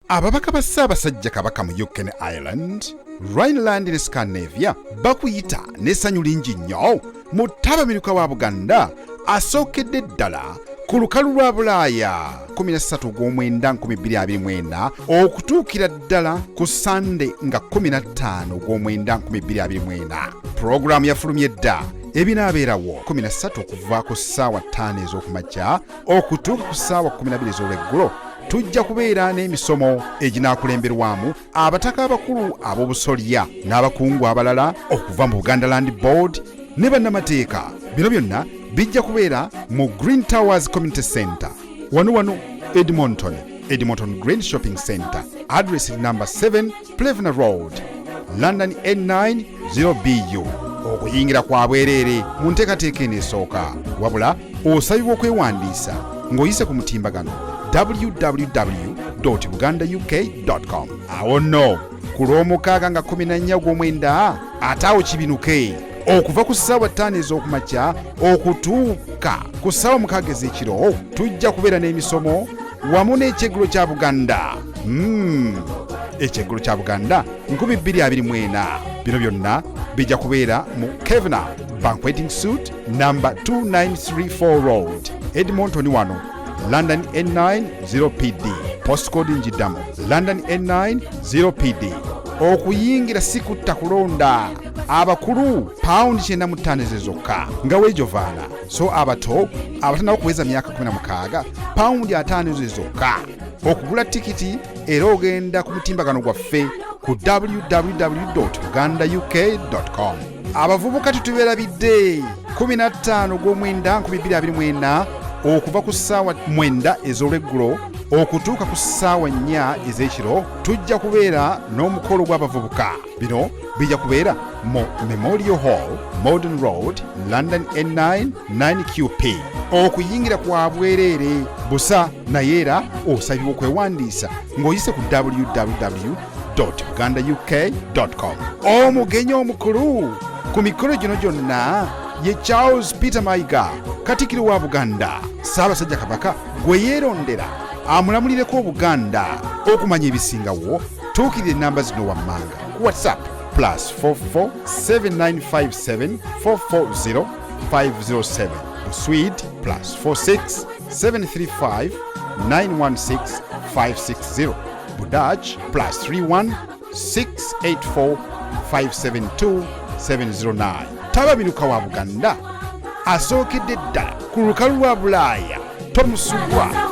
ababaka ba Ssaabasajja Kabaka mu UK ne Ireland, Rhineland ne Scandinavia bakuyita n'essanyu lingi nnyo mu ttabamiruka wa Buganda asookedde ddala ku lukalu lwa Bulaaya 13/9/2024 okutuukira ddala ku Sande nga 15/9/2024. Pulogulaamu yafulumye dda ebinaabeerawo 13 okuva ku ssaawa 5 ez'okumakya okutuuka ku ssaawa 12 ez'olweggulo. Tujja kubeera n'emisomo eginaakulemberwamu abataka abakulu ab'obusolya n'abakungu abalala okuva mu Buganda Land Board ne bannamateeka. Bino byonna bijja kubeera mu Green Towers Community Centre wano Edmonton Green Shopping Centre, address number 7 Plevna Road, London N9 0BU. Okuyingira kwa bwereere mu nteekateeka eneesooka, wabula osabibwa okwewandiisa ng'oyise ku mutimbagano www.bugandauk.com. awo nno ku lw'omukaaga nga 14/9 ate awo kibinuke okuva ku ssaawa 5 ez'okumakya okutuuka ku ssaawa 6 ez'ekiro tujja kubeera n'emisomo wamu n'ekyeggulo kya Buganda. Ekyeggulo kya Buganda 2024. Bino byonna bijja kubeera mu Kevna Banqueting Suite number 2934 Road, Edmonton wano, London N9 0PD. Postcode njiddamu London N9 0PD. Okuyingira si kutta kulonda. Abakulu pound 95 zokka nga weejovaana, so abato abatannaba kuweza myaka 16 pound 5 zokka. Okugula tikiti era ogenda ku mutimbagano gwaffe ku www.bugandauk.com. Abavubuka tutubeerabidde 15/9/2024 okuva ku ssaawa 9 ez'olweggulo okutuuka ku ssaawa 4 ez'ekiro tujja kubeera n'omukolo gw'abavubuka. Bino bijja kubeera mu Memorial Hall, Modern Road, London N9 9QP. Okuyingira kwa bwereere busa naye era osabibwa okwewandiisa ng'oyise ku www.bugandauk.com. Omugenyi omukulu ku mikolo gino gyonna ye Charles Peter Mayiga, Katikkiro wa Buganda. Ssaabasajja Kabaka gwe yeerondera amulamulireko Obuganda. Okumanya ebisingawo tuukirira ennamba zino wammanga ku WhatsApp +44 7957 440 507, Swede +46 735 916 560, Budach +31 684 572 709. Tabamiruka wa Buganda asookedde ddala ku lukalu lwa Bulaaya tomusubwa.